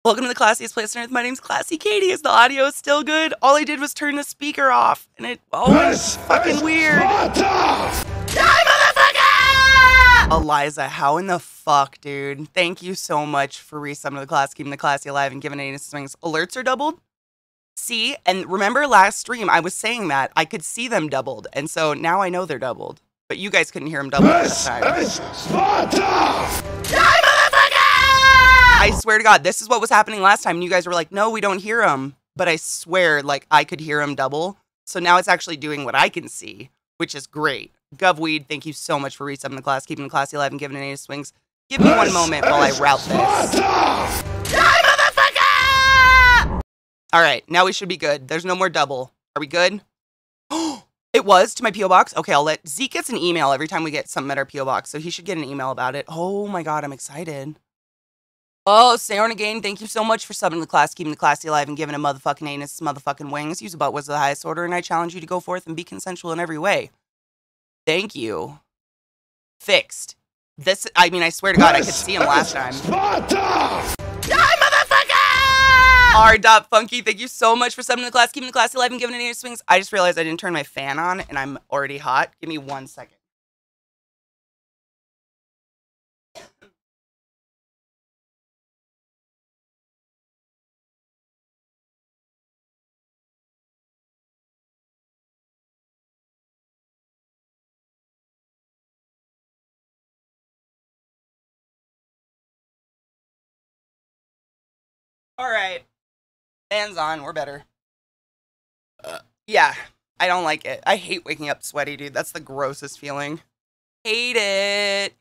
Welcome to the classiest place on earth. My name's ClassyKatie. Is the audio still good? All I did was turn the speaker off, and it always fucking weird. Eliza, how in the fuck, dude? Thank you so much for resubbing to the class, keeping the classy alive, and giving Anus swings. Alerts are doubled. See, and remember last stream I was saying that I could see them doubled, and so now I know they're doubled. But you guys couldn't hear them doubled this time. I swear to God, this is what was happening last time. And you guys were like, no, we don't hear them. But I swear, like, I could hear them double. So now it's actually doing what I can see, which is great. Govweed, thank you so much for resubbing the class, keeping the classy alive, and giving Anus swings. Give me one moment while I route this. All right, now we should be good. There's no more double. Are we good? It was to my P.O. box? Okay, I'll let Zeke gets an email every time we get something at our P.O. box, so he should get an email about it. Oh my God, I'm excited. Oh, Sayon again, thank you so much for subbing to the class, keeping the classy alive, and giving a motherfucking anus motherfucking wings. Use a butt was the highest order, and I challenge you to go forth and be consensual in every way. Thank you. Fixed. This, I mean, I swear to God, I could see him last time. R.Funky, thank you so much for subbing to the class, keeping the classy alive, and giving anus swings. I just realized I didn't turn my fan on, and I'm already hot. Give me 1 second. All right. Fans on. We're better. Yeah. I don't like it. I hate waking up sweaty, dude. That's the grossest feeling. Hate it.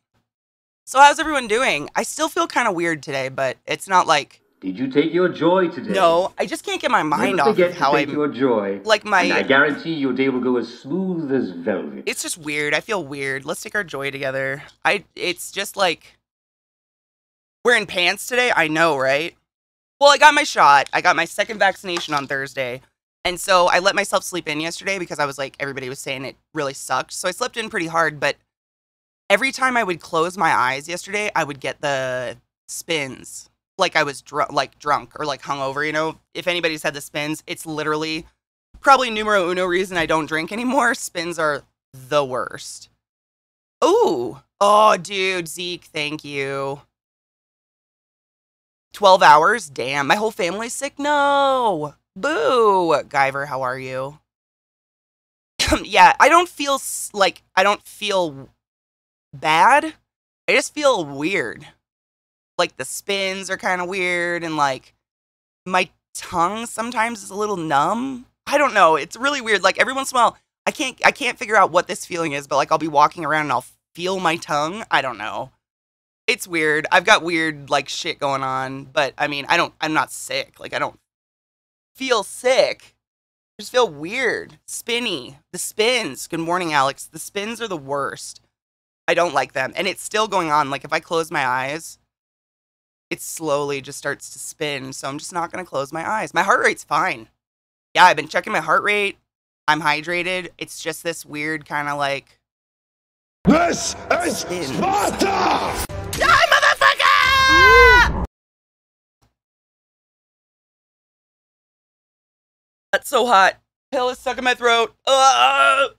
So how's everyone doing? I still feel kind of weird today, but it's not like... Did you take your joy today? No, I just can't get my mind off of how I'm... your joy. Like my... And I guarantee your day will go as smooth as velvet. It's just weird. I feel weird. Let's take our joy together. It's just like... Wearing pants today? I know, right? Well, I got my shot. I got my second vaccination on Thursday. And so I let myself sleep in yesterday because I was like, everybody was saying it really sucked. So I slept in pretty hard, but every time I would close my eyes yesterday, I would get the spins. Like I was drunk or like hungover, you know? If anybody's had the spins, it's literally probably numero uno reason I don't drink anymore. Spins are the worst. Ooh. Oh, dude, Zeke, thank you. 12 hours? Damn, my whole family's sick? No! Boo! Guyver, how are you? Yeah, I don't feel bad. I just feel weird. Like, the spins are kind of weird, and, like, my tongue sometimes is a little numb. I don't know, it's really weird. Like, every once in a while, I can't figure out what this feeling is, but, like, I'll be walking around and I'll feel my tongue. I don't know. It's weird. I've got weird, like, shit going on, but, I mean, I'm not sick. Like, I don't feel sick. I just feel weird. Spinny. The spins. Good morning, Alex. The spins are the worst. I don't like them. And it's still going on. Like, if I close my eyes, it slowly just starts to spin, so I'm just not going to close my eyes. My heart rate's fine. Yeah, I've been checking my heart rate. I'm hydrated. It's just this weird kind of, like... This is Sparta! Die, motherfucker! That's so hot. Pill is stuck in my throat. Ugh.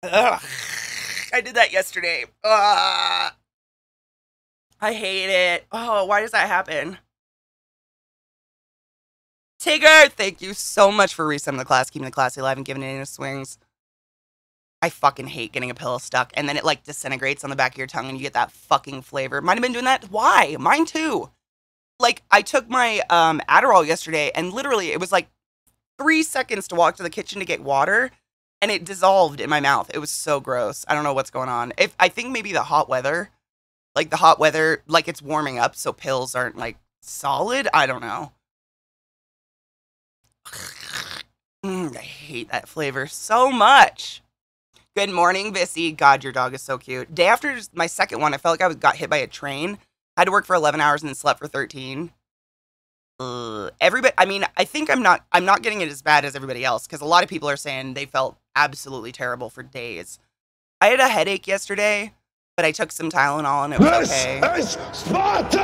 Ugh. I did that yesterday. Ugh. I hate it. Oh, why does that happen? Tigger, thank you so much for resubbing the class, keeping the classy alive, and giving it in swings. I fucking hate getting a pill stuck, and then it, like, disintegrates on the back of your tongue, and you get that fucking flavor. Might have been doing that. Why? Mine, too. Like, I took my Adderall yesterday, and literally, it was, like, 3 seconds to walk to the kitchen to get water, and it dissolved in my mouth. It was so gross. I don't know what's going on. I think maybe the hot weather, like, it's warming up, so pills aren't, like, solid. I don't know. I hate that flavor so much. Good morning, Vissy. God, your dog is so cute. Day after my second one, I felt like I got hit by a train. I had to work for 11 hours and then slept for 13. Everybody, I mean, I think I'm not getting it as bad as everybody else, because a lot of people are saying they felt absolutely terrible for days. I had a headache yesterday, But I took some Tylenol and it was okay. This is Sparta!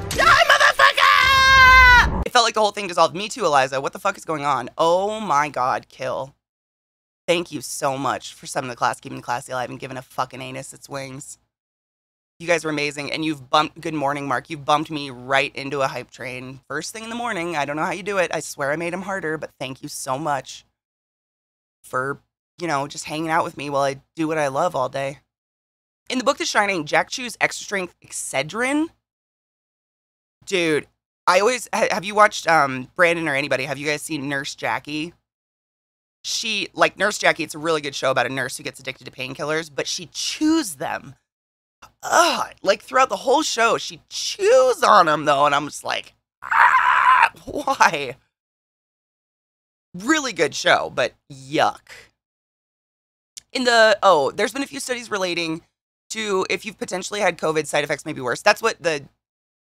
Die, motherfucker! It felt like the whole thing dissolved. Me too, Eliza. What the fuck is going on? Oh my god, kill. Thank you so much for some of the class keeping classy alive and giving a fucking anus its wings. You guys are amazing, and you've bumped, good morning, Mark, you've bumped me right into a hype train. First thing in the morning, I don't know how you do it. I swear I made him harder, but thank you so much for, you know, just hanging out with me while I do what I love all day. In the book The Shining, Jack chews extra strength Excedrin. Dude, I always, have you watched, Brandon or anybody, have you guys seen Nurse Jackie? She, like Nurse Jackie, it's a really good show about a nurse who gets addicted to painkillers, but she chews them. Like throughout the whole show, she chews on them though, and I'm just like, why? Really good show, but yuck. There's been a few studies relating to if you've potentially had COVID, side effects may be worse. That's what the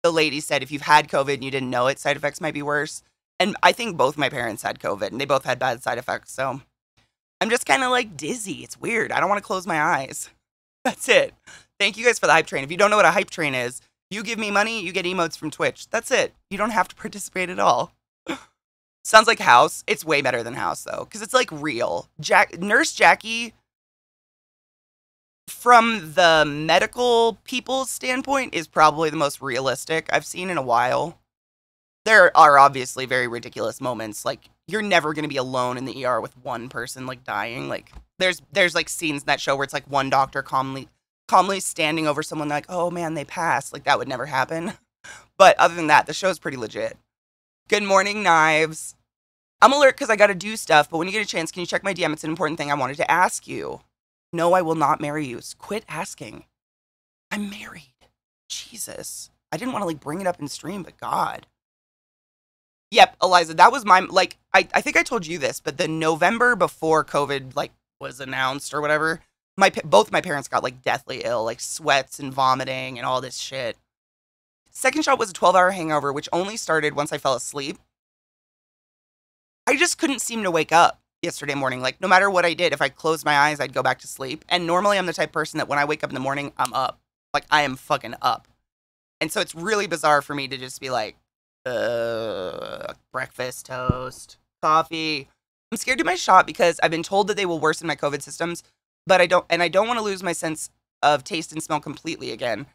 lady said. If you've had COVID and you didn't know it, side effects might be worse. And I think both my parents had COVID, and they both had bad side effects, so I'm just kind of like dizzy. It's weird. I don't want to close my eyes. That's it. Thank you guys for the hype train. If you don't know what a hype train is, you give me money, you get emotes from Twitch. That's it. You don't have to participate at all. Sounds like House. It's way better than House, though, because it's like real. Nurse Jackie, from the medical people's standpoint, is probably the most realistic I've seen in a while. There are obviously very ridiculous moments. Like, you're never going to be alone in the ER with one person, like, dying. Like, there's like, scenes in that show where it's, like, one doctor calmly standing over someone like, oh, man, they passed. Like, that would never happen. But other than that, the show's pretty legit. Good morning, Knives. I'm alert because I got to do stuff, but when you get a chance, can you check my DM? It's an important thing I wanted to ask you. No, I will not marry you. Quit asking. I'm married. Jesus. I didn't want to, like, bring it up in stream, but God. Yep, Eliza, that was my, like, I think I told you this, but the November before COVID, like, was announced or whatever, both my parents got, like, deathly ill, like, sweats and vomiting and all this shit. Second shot was a 12-hour hangover, which only started once I fell asleep. I just couldn't seem to wake up yesterday morning. Like, no matter what I did, if I closed my eyes, I'd go back to sleep. And normally I'm the type of person that when I wake up in the morning, I'm up. Like, I am fucking up. And so it's really bizarre for me to just be like, breakfast, toast, coffee. I'm scared to do my shot because I've been told that they will worsen my COVID systems, but I don't want to lose my sense of taste and smell completely again.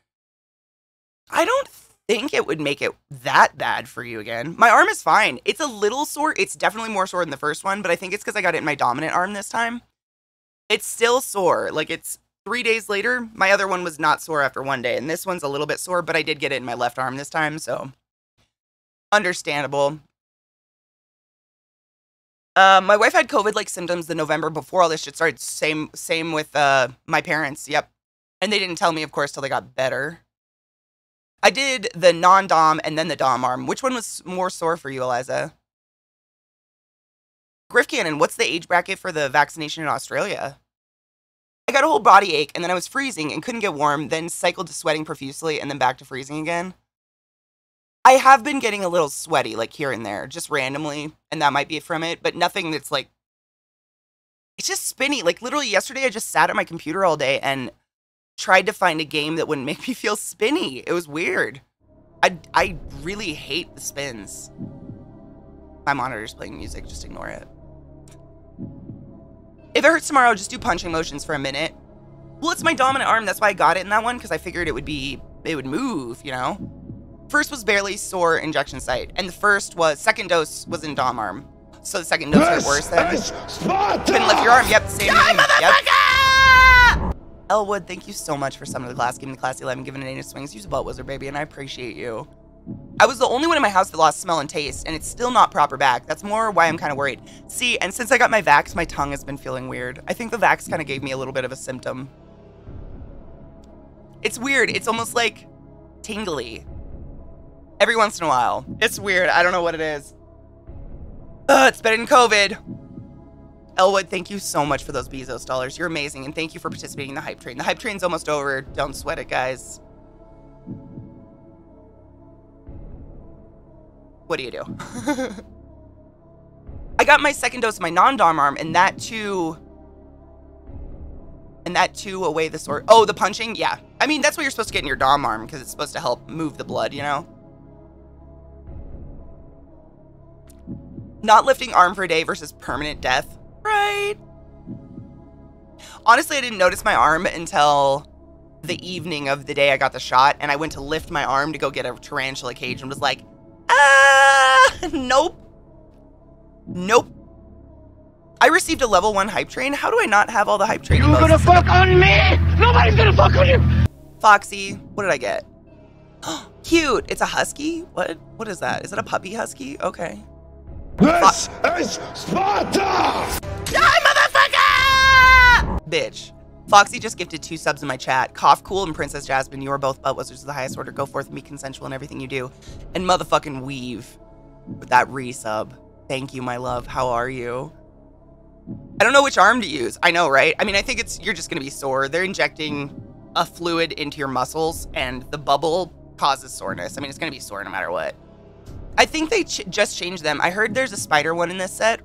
I don't think it would make it that bad for you again. My arm is fine. It's a little sore. It's definitely more sore than the first one, but I think it's because I got it in my dominant arm this time. It's still sore. Like, it's 3 days later. My other one was not sore after 1 day, and this one's a little bit sore, but I did get it in my left arm this time, so understandable. My wife had COVID-like symptoms the November before all this shit started. Same with my parents. Yep. And they didn't tell me, of course, till they got better. I did the non-dom and then the dom arm. Which one was more sore for you, Eliza? Griff Cannon, what's the age bracket for the vaccination in Australia? I got a whole body ache, and then I was freezing and couldn't get warm, then cycled to sweating profusely, and then back to freezing again. I have been getting a little sweaty, like, here and there, just randomly, and that might be from it, but nothing that's, like, it's just spinny. Like, literally yesterday, I just sat at my computer all day and tried to find a game that wouldn't make me feel spinny. It was weird. I really hate the spins. My monitor's playing music, just ignore it. If it hurts tomorrow, just do punching motions for a minute. Well, it's my dominant arm, that's why I got it in that one, because I figured it would move, you know? First was barely sore injection site, and the second dose was in dom arm. So the second dose hurt worse then. Couldn't lift your arm, yep, same thing. Yep. Elwood, thank you so much for some of the class, giving the classy 11, giving an anus swings. Use a butt wizard, baby, and I appreciate you. I was the only one in my house that lost smell and taste, and it's still not proper back. That's more why I'm kind of worried. See, and since I got my vax, my tongue has been feeling weird. I think the vax kind of gave me a little bit of a symptom. It's weird. It's almost like tingly. Every once in a while. It's weird. I don't know what it is. It's better than COVID. Elwood, thank you so much for those Bezos dollars. You're amazing, and thank you for participating in the hype train. The hype train's almost over. Don't sweat it, guys. What do you do? I got my second dose of my non-dom arm, and that too And that too away the sword. Oh, the punching? Yeah. I mean, that's what you're supposed to get in your dom arm because it's supposed to help move the blood, you know? Not lifting arm for a day versus permanent death. Right. Honestly, I didn't notice my arm until the evening of the day I got the shot, and I went to lift my arm to go get a tarantula cage and was like, nope. Nope. I received a level 1 hype train. How do I not have all the hype train? You gonna fuck on me? Nobody's gonna fuck on you! Foxy, what did I get? Cute. It's a husky? What is that? Is it a puppy husky? Okay. This is Sparta! Die, motherfucker! Bitch. Foxy just gifted 2 subs in my chat. Cough Cool and Princess Jasmine, you are both butt whistles of the highest order. Go forth and be consensual in everything you do. And motherfucking Weave with that resub. Thank you, my love. How are you? I don't know which arm to use. I know, right? I mean, I think you're just gonna be sore. They're injecting a fluid into your muscles and the bubble causes soreness. I mean, it's gonna be sore no matter what. I think they just changed them. I heard there's a spider one in this set.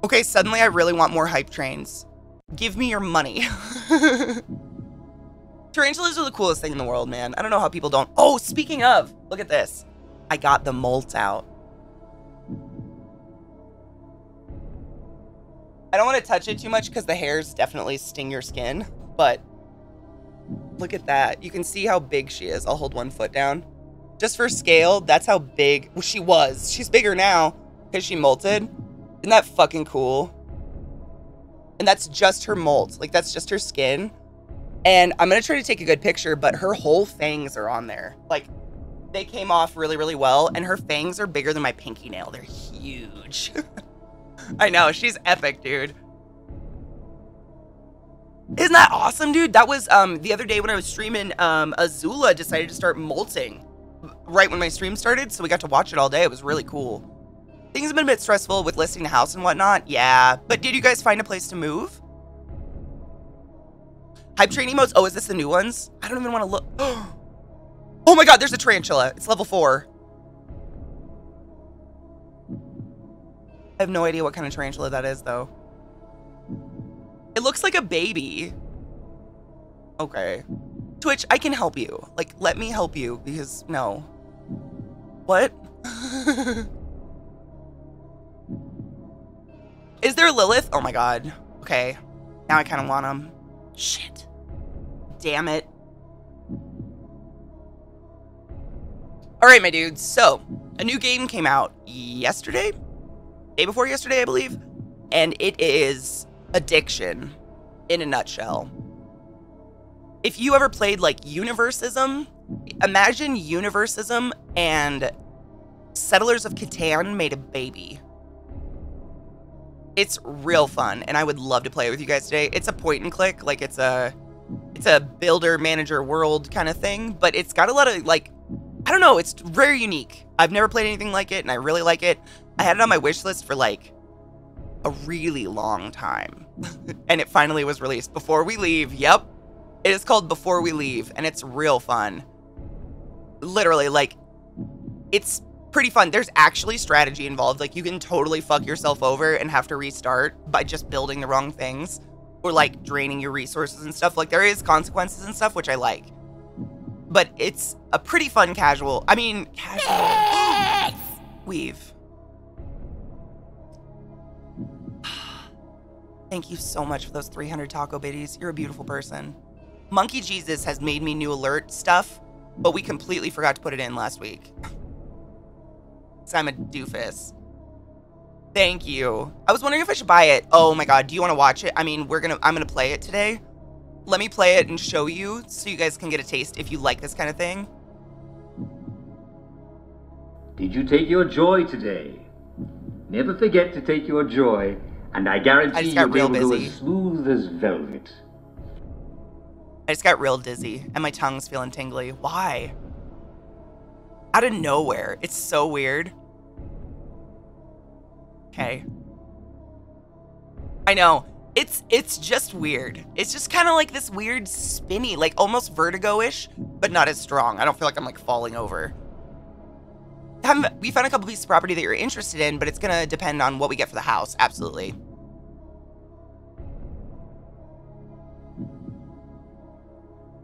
Okay, suddenly I really want more hype trains. Give me your money. Tarantulas are the coolest thing in the world, man. I don't know how people don't. Oh, speaking of, look at this. I got the molt out. I don't want to touch it too much because the hairs definitely sting your skin, but look at that. You can see how big she is. I'll hold 1 foot down. Just for scale, that's how big she was. She's bigger now because she molted. Isn't that fucking cool? And that's just her molt. Like, that's just her skin. And I'm going to try to take a good picture, but her whole fangs are on there. Like, they came off really, really well. And her fangs are bigger than my pinky nail. They're huge. I know, she's epic, dude. Isn't that awesome, dude? That was the other day when I was streaming, Azula decided to start molting right when my stream started, so we got to watch it all day. It was really cool. Things have been a bit stressful with listing a house and whatnot. Yeah, but did you guys find a place to move? Hype train emotes? Oh, is this the new ones? I don't even want to look. Oh my god, there's a tarantula. It's level 4. I have no idea what kind of tarantula that is, though. It looks like a baby. Okay. Twitch, I can help you. Like, let me help you, because, no. What? Is there Lilith? Oh my god. Okay. Now I kind of want him. Shit. Damn it. Alright, my dudes. So, a new game came out yesterday? Day before yesterday, I believe. And it is Addiction in a nutshell. If you ever played like Universism, imagine Universism and Settlers of Catan made a baby. It's real fun, and I would love to play it with you guys today. It's a point and click, like it's a builder manager world kind of thing, but it's got a lot of like, I don't know, it's very unique. I've never played anything like it, and I really like it. I had it on my wish list for like a really long time, and it finally was released. Before We Leave, yep. It is called Before We Leave, and it's real fun. Literally, like, it's pretty fun. There's actually strategy involved. Like, you can totally fuck yourself over and have to restart by just building the wrong things or, like, draining your resources and stuff. Like, there is consequences and stuff, which I like. But it's a pretty fun casual. I mean, casual. Weave. Thank you so much for those 300 taco biddies. You're a beautiful person. Monkey Jesus has made me new alert stuff, but we completely forgot to put it in last week. So I'm a doofus. Thank you. I was wondering if I should buy it. Oh my god, do you want to watch it? I mean, I'm gonna play it today. Let me play it and show you so you guys can get a taste if you like this kind of thing. Did you take your joy today? Never forget to take your joy, and I guarantee you'll be able to go as smooth as velvet. I just got real dizzy, and my tongue's feeling tingly. Why? Out of nowhere. It's so weird. Okay. I know. It's just weird. It's just kind of like this weird spinny, like almost vertigo-ish, but not as strong. I don't feel like I'm like falling over. We found a couple pieces of property that you're interested in, but it's gonna depend on what we get for the house. Absolutely.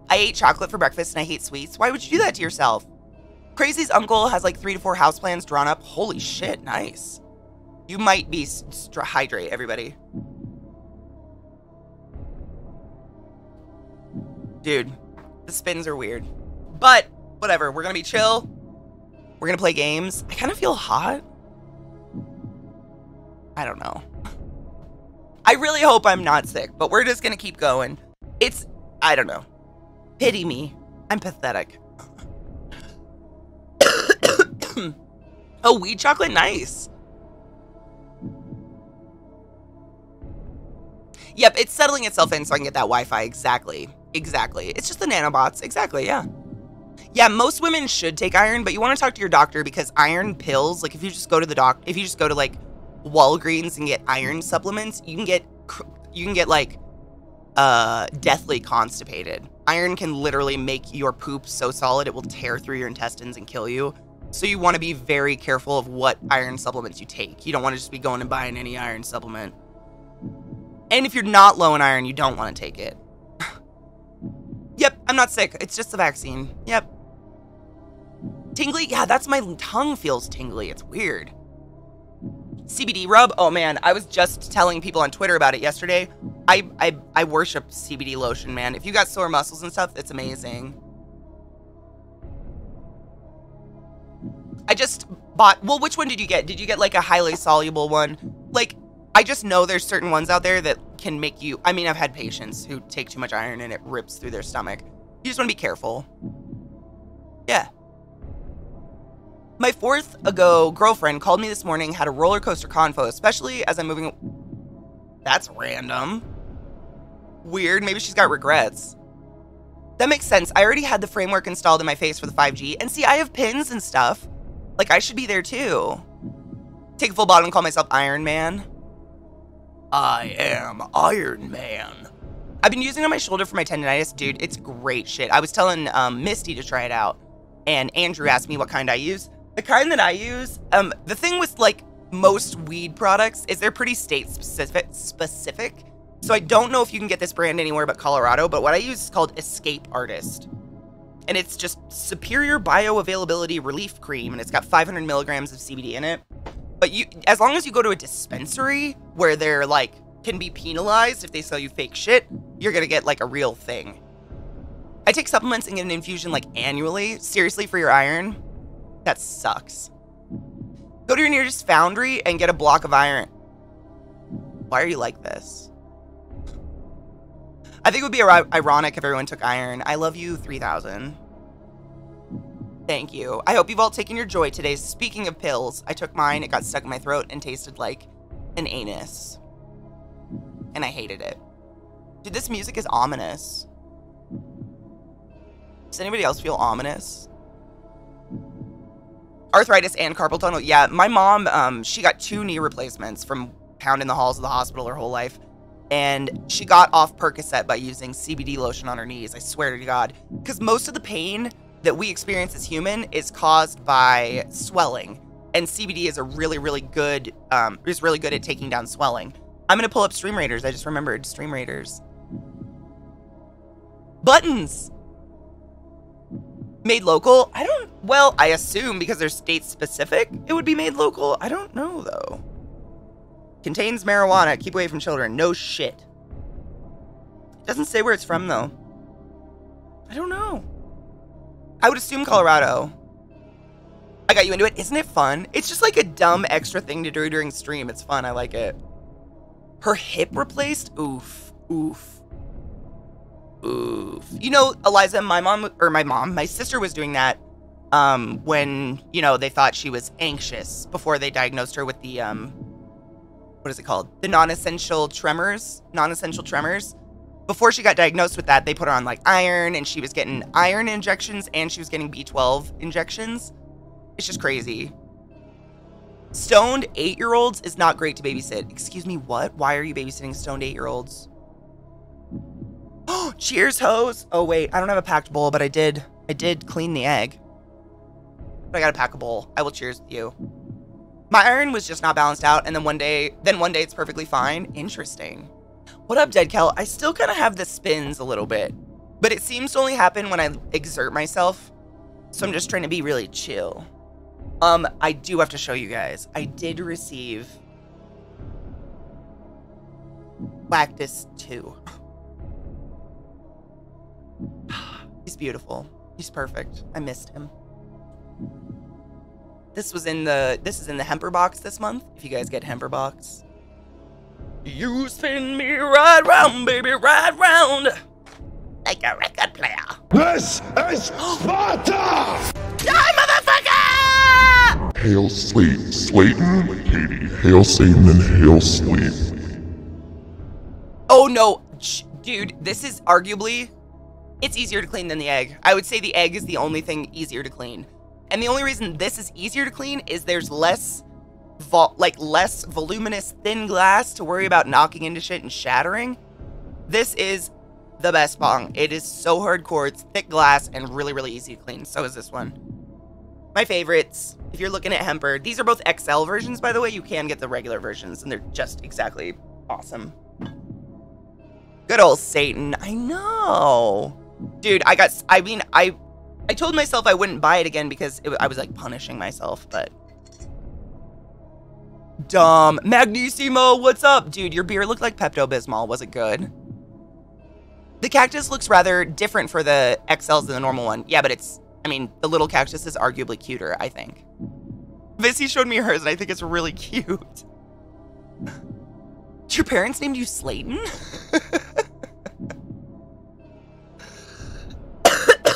I ate chocolate for breakfast and I hate sweets. Why would you do that to yourself? Crazy's uncle has like 3 to 4 houseplants drawn up. Holy shit, nice. You might be hydrate, everybody. Dude, the spins are weird. But, whatever, we're gonna be chill. We're gonna play games. I kind of feel hot. I don't know. I really hope I'm not sick, but we're just gonna keep going. I don't know. Pity me. I'm pathetic. Oh, weed chocolate, nice. Yep, it's settling itself in so I can get that Wi-Fi. Exactly. It's just the nanobots. Exactly, yeah. Yeah, most women should take iron, but you want to talk to your doctor because iron pills, like if you just go to like Walgreens and get iron supplements, you can get like deathly constipated. Iron can literally make your poop so solid it will tear through your intestines and kill you. So you want to be very careful of what iron supplements you take. You don't want to just be going and buying any iron supplement. And if you're not low in iron, you don't want to take it. Yep, I'm not sick. It's just the vaccine. Yep. Tingly? Yeah, that's my tongue feels tingly. It's weird. CBD rub? Oh man, I was just telling people on Twitter about it yesterday. I worship CBD lotion, man. If you got sore muscles and stuff, it's amazing. I just bought, well, which one did you get? Did you get like a highly soluble one? Like, I just know there's certain ones out there that can make you, I mean, I've had patients who take too much iron and it rips through their stomach. You just want to be careful. Yeah. My 4th ago girlfriend called me this morning, had a roller coaster convo, especially as I'm moving. That's random. Weird. Maybe she's got regrets. That makes sense. I already had the framework installed in my face for the 5G. And see, I have pins and stuff. Like, I should be there too. Take a full bottle and call myself Iron Man. I am Iron Man. I've been using it on my shoulder for my tendonitis. Dude, it's great shit. I was telling Misty to try it out. And Andrew asked me what kind I use. The kind that I use, the thing with, like, most weed products is they're pretty state-specific. So I don't know if you can get this brand anywhere but Colorado, but what I use is called Escape Artist. And it's just superior bioavailability relief cream, and it's got 500 milligrams of CBD in it. But you, as long as you go to a dispensary where they're, like, can be penalized if they sell you fake shit, you're gonna get, like, a real thing. I take supplements and get an infusion, like, annually. Seriously, for your iron? That sucks. Go to your nearest foundry and get a block of iron. Why are you like this? I think it would be ironic if everyone took iron. I love you, 3000. Thank you. I hope you've all taken your joy today. Speaking of pills, I took mine, it got stuck in my throat and tasted like an anus. And I hated it. Dude, this music is ominous. Does anybody else feel ominous? Arthritis and carpal tunnel. Yeah, my mom, she got 2 knee replacements from pounding the halls of the hospital her whole life. And she got off Percocet by using CBD lotion on her knees. I swear to God. Because most of the pain that we experience as human is caused by swelling. And CBD is a really, really good, is really good at taking down swelling. I'm going to pull up Stream Raiders. I just remembered Stream Raiders. Buttons. Made local? Well, I assume because they're state specific, it would be made local. I don't know, though. Contains marijuana. Keep away from children. No shit. Doesn't say where it's from, though. I don't know. I would assume Colorado. I got you into it. Isn't it fun? It's just like a dumb extra thing to do during stream. It's fun. I like it. Her hip replaced? Oof. Oof. Oof. You know, Eliza, my sister was doing that when, you know, they thought she was anxious before they diagnosed her with the, what is it called? The non-essential tremors. Before she got diagnosed with that, they put her on, like, iron, and she was getting iron injections, and she was getting B12 injections. It's just crazy. Stoned 8-year-olds is not great to babysit. Excuse me, what? Why are you babysitting stoned 8-year-olds? Oh, cheers, hoes. Oh, wait, I don't have a packed bowl, but I did clean the egg. But I gotta pack a bowl. I will cheers with you. My iron was just not balanced out, and then one day it's perfectly fine. Interesting. What up, Dead Kel? I still kind of have the spins a little bit. But it seems to only happen when I exert myself. So I'm just trying to be really chill. I do have to show you guys. I did receive Lactus 2. He's beautiful. He's perfect. I missed him. This is in the Hemper box this month. If you guys get Hemper box. You spin me right round, baby, right round. Like a record player. This is Sparta! Die, motherfucker! Hail Slayton, Katie. Hail Satan and hail sleep. Oh no, dude, this is arguably, it's easier to clean than the egg. I would say the egg is the only thing easier to clean. And the only reason this is easier to clean is there's less voluminous thin glass to worry about knocking into shit and shattering. This is the best bong. It is so hardcore. It's thick glass and really, really easy to clean. So is this one. My favorites, if you're looking at Hemper, these are both XL versions, by the way. You can get the regular versions, and they're just exactly awesome. Good old Satan. I know. Dude, I told myself I wouldn't buy it again because I was, like, punishing myself, but... Dumb. Magnissimo, what's up? Dude, your beer looked like Pepto-Bismol. Was it good? The cactus looks rather different for the XLs than the normal one. Yeah, but it's... I mean, the little cactus is arguably cuter, I think. Vissy showed me hers, and I think it's really cute. Your parents named you Slayton?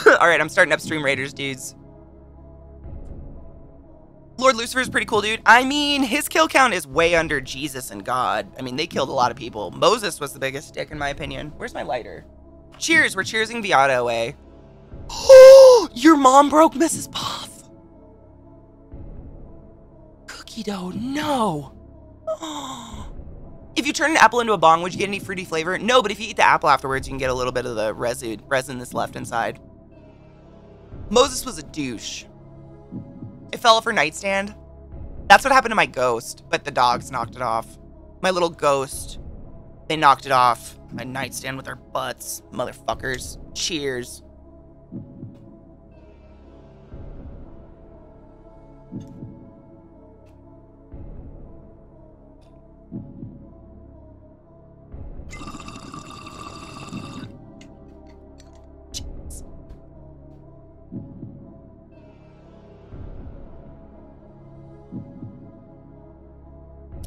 Alright, I'm starting Upstream Raiders, dudes. Lord Lucifer's pretty cool, dude. I mean, his kill count is way under Jesus and God. I mean, they killed a lot of people. Moses was the biggest dick, in my opinion. Where's my lighter? Cheers, we're cheersing Viata away. Oh, your mom broke Mrs. Puff. Cookie dough, no. Oh. If you turn an apple into a bong, would you get any fruity flavor? No, but if you eat the apple afterwards, you can get a little bit of the resin that's left inside. Moses was a douche. It fell off her nightstand. That's what happened to my ghost, but the dogs knocked it off. My little ghost, they knocked it off. My nightstand with their butts. Motherfuckers. Cheers.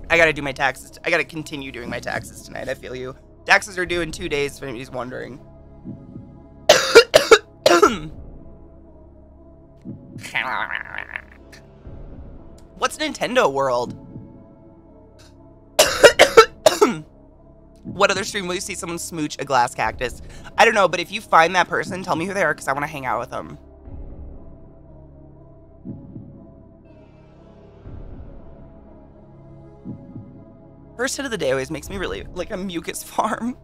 I gotta do my taxes. I gotta continue doing my taxes tonight. I feel you. Taxes are due in 2 days, if anybody's wondering. What's Nintendo World? What other stream will you see someone smooch a glass cactus? I don't know, but if you find that person, tell me who they are, because I want to hang out with them. First hit of the day always makes me really like a mucus farm.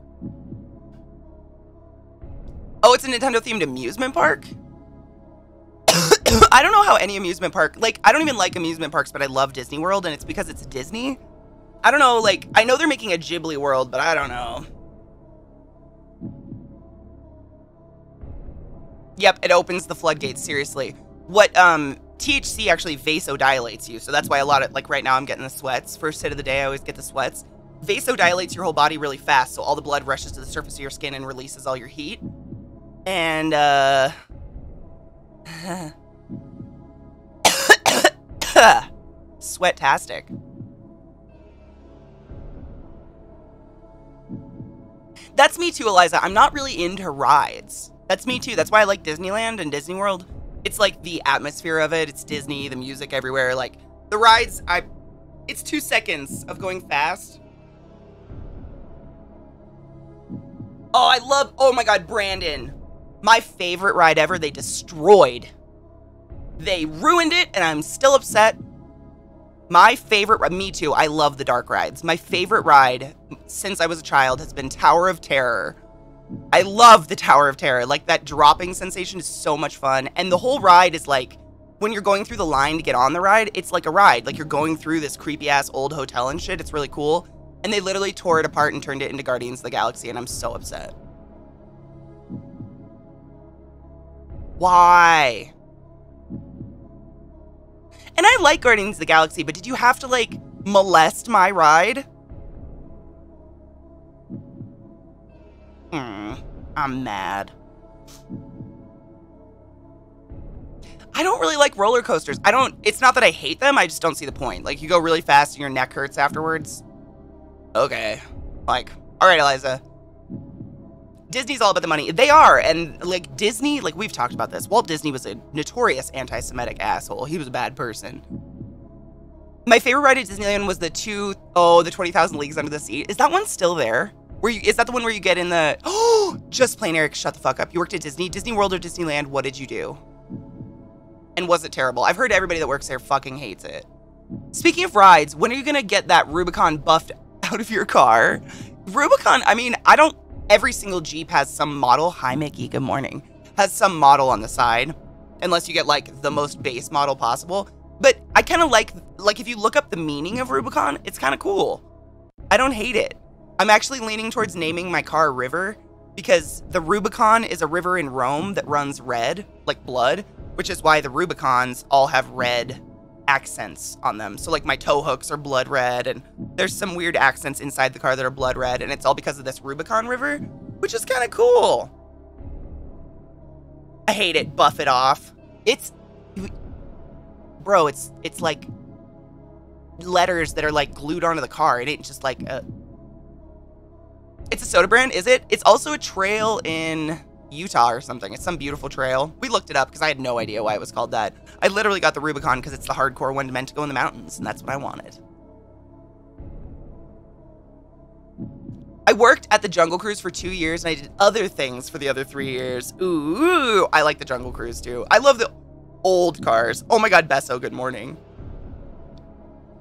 Oh, it's a Nintendo-themed amusement park? I don't know how any amusement park... Like, I don't even like amusement parks, but I love Disney World, and it's because it's Disney. I don't know, like, I know they're making a Ghibli World, but I don't know. Yep, it opens the floodgates, seriously. What, THC actually vasodilates you, so that's why a lot of, like, right now I'm getting the sweats. First hit of the day, I always get the sweats. Vasodilates your whole body really fast, so all the blood rushes to the surface of your skin and releases all your heat. And, sweat-tastic. That's me too, Eliza. I'm not really into rides. That's me too. That's why I like Disneyland and Disney World. It's like the atmosphere of it. It's Disney, the music everywhere. Like, the rides, it's 2 seconds of going fast. Oh my God, Brandon. My favorite ride ever, they destroyed. They ruined it, and I'm still upset. My favorite, me too, I love the dark rides. My favorite ride since I was a child has been Tower of Terror. I love the Tower of Terror. Like, that dropping sensation is so much fun. And the whole ride is like, when you're going through the line to get on the ride, it's like a ride. Like, you're going through this creepy-ass old hotel and shit. It's really cool. And they literally tore it apart and turned it into Guardians of the Galaxy, and I'm so upset. Why? And I like Guardians of the Galaxy, but did you have to, like, molest my ride? I'm mad. I don't really like roller coasters. It's not that I hate them, I just don't see the point. Like, you go really fast and your neck hurts afterwards. Okay. Like, all right, Eliza. Disney's all about the money. They are, and, like, Disney, like, we've talked about this. Walt Disney was a notorious anti-Semitic asshole. He was a bad person. My favorite ride at Disneyland was the 20,000 Leagues Under the Sea. Is that one still there? Is that the one where you get in the... Oh, just plain Eric, shut the fuck up. You worked at Disney World or Disneyland. What did you do? And was it terrible? I've heard everybody that works there fucking hates it. Speaking of rides, when are you gonna get that Rubicon buffed out of your car? Rubicon, I mean, every single Jeep has some model. Hi, Mickey, good morning. Has some model on the side. Unless you get, like, the most base model possible. But I kind of like, if you look up the meaning of Rubicon, it's kind of cool. I don't hate it. I'm actually leaning towards naming my car River, because the Rubicon is a river in Rome that runs red, like blood, which is why the Rubicons all have red accents on them. So, like, my tow hooks are blood red, and there's some weird accents inside the car that are blood red, and it's all because of this Rubicon River, which is kind of cool. I hate it. Buff it off. Bro, it's like letters that are, like, glued onto the car. It ain't just like a... It's a soda brand, is it? It's also a trail in Utah or something. It's some beautiful trail. We looked it up because I had no idea why it was called that. I literally got the Rubicon because it's the hardcore one meant to go in the mountains, and that's what I wanted. I worked at the Jungle Cruise for 2 years, and I did other things for the other 3 years. Ooh, I like the Jungle Cruise too. I love the old cars. Oh my god, Besso, good morning.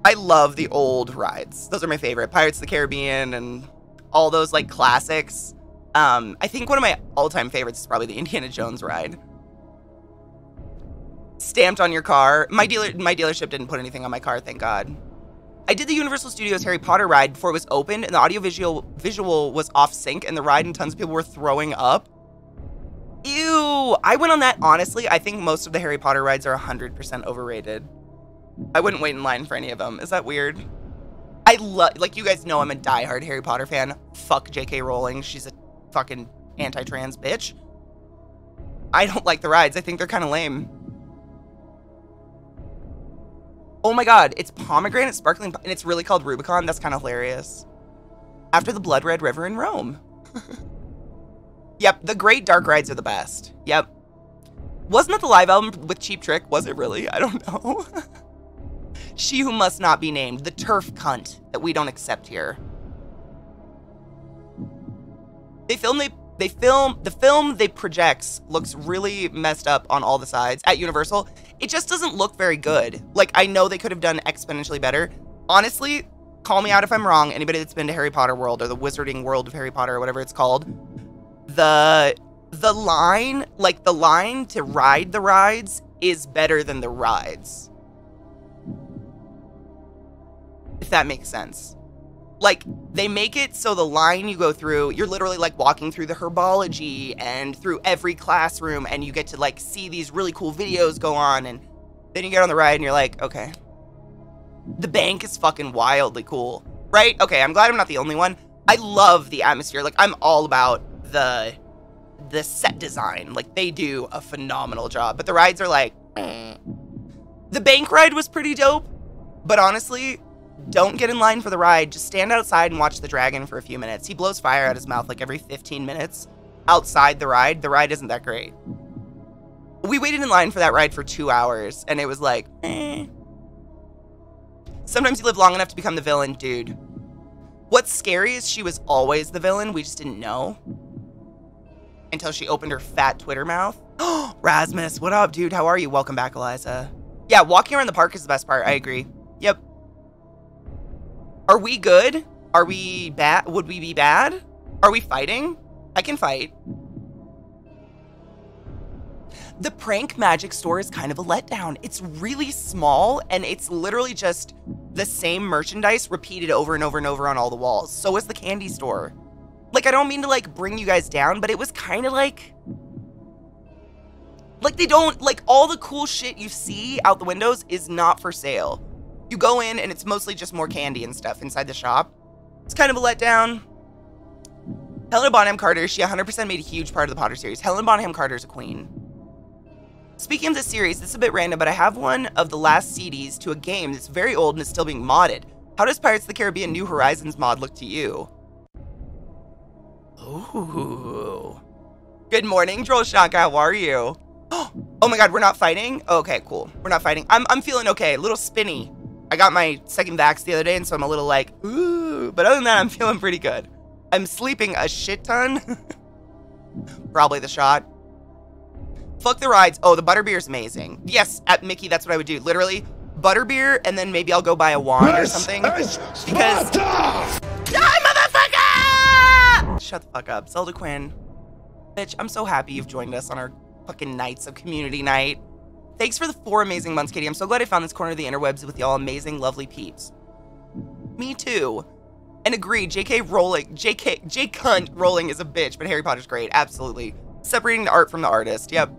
I love the old rides. Those are my favorite. Pirates of the Caribbean and all those, like, classics. I think one of my all-time favorites is probably the Indiana Jones ride. Stamped on your car. My dealership didn't put anything on my car, thank God. I did the Universal Studios Harry Potter ride before it was opened, and the audio-visual was off-sync, and the ride and tons of people were throwing up. Ew! I went on that, honestly. I think most of the Harry Potter rides are 100% overrated. I wouldn't wait in line for any of them. Is that weird? I love, like, you guys know I'm a diehard Harry Potter fan. Fuck J.K. Rowling. She's a fucking anti-trans bitch. I don't like the rides. I think they're kind of lame. Oh my god, it's pomegranate sparkling, and it's really called Rubicon. That's kind of hilarious. After the Blood Red River in Rome. Yep, the Great Dark rides are the best. Yep. Wasn't that the live album with Cheap Trick? Was it really? I don't know. She Who Must Not Be Named, the turf cunt that we don't accept here. The film they projects looks really messed up on all the sides at Universal. It just doesn't look very good. Like, I know they could have done exponentially better. Honestly, call me out if I'm wrong. Anybody that's been to Harry Potter World or the Wizarding World of Harry Potter or whatever it's called. The line to ride the rides is better than the rides. If that makes sense. Like, they make it so the line you go through, you're literally, like, walking through the herbology and through every classroom, and you get to, like, see these really cool videos go on, and then you get on the ride and you're like, okay. The bank is fucking wildly cool, right? Okay, I'm glad I'm not the only one. I love the atmosphere. Like, I'm all about the set design. Like, they do a phenomenal job, but the rides are like, The bank ride was pretty dope, but honestly, don't get in line for the ride. Just stand outside and watch the dragon for a few minutes. He blows fire out his mouth like every 15 minutes outside the ride. The ride isn't that great. We waited in line for that ride for 2 hours, and it was like, eh. Sometimes you live long enough to become the villain, dude. What's scary is she was always the villain. We just didn't know. Until she opened her fat Twitter mouth. Oh, Rasmus, what up, dude? How are you? Welcome back, Eliza. Yeah, walking around the park is the best part. I agree. Yep. Are we good? Are we bad? Would we be bad? Are we fighting? I can fight. The Prank Magic store is kind of a letdown. It's really small, and it's literally just the same merchandise repeated over and over and over on all the walls. So is the candy store. Like, I don't mean to, like, bring you guys down, but it was kind of like... Like, they don't, like, all the cool shit you see out the windows is not for sale. You go in, and it's mostly just more candy and stuff inside the shop. It's kind of a letdown. Helena Bonham Carter, she 100% made a huge part of the Potter series. Helena Bonham Carter is a queen. Speaking of this series, this is a bit random, but I have one of the last CDs to a game that's very old and is still being modded. How does Pirates of the Caribbean New Horizons mod look to you? Ooh. Good morning, Droll Shaka. How are you? Oh my god, we're not fighting? Okay, cool. We're not fighting. I'm feeling okay. A little spinny. I got my second vax the other day, and so I'm a little like, ooh. But other than that, I'm feeling pretty good. I'm sleeping a shit ton. Probably the shot. Fuck the rides. Oh, the butterbeer is amazing. Yes, at Mickey, that's what I would do. Literally, butterbeer, and then maybe I'll go buy a wand or something. Because... Die, motherfucker! Shut the fuck up. Zelda Quinn. Bitch, I'm so happy you've joined us on our fucking nights of community night. Thanks for the 4 amazing months, Katie. I'm so glad I found this corner of the interwebs with y'all amazing, lovely peeps. Me too. And agree, J. Cunt Rowling is a bitch, but Harry Potter's great. Absolutely. Separating the art from the artist. Yep.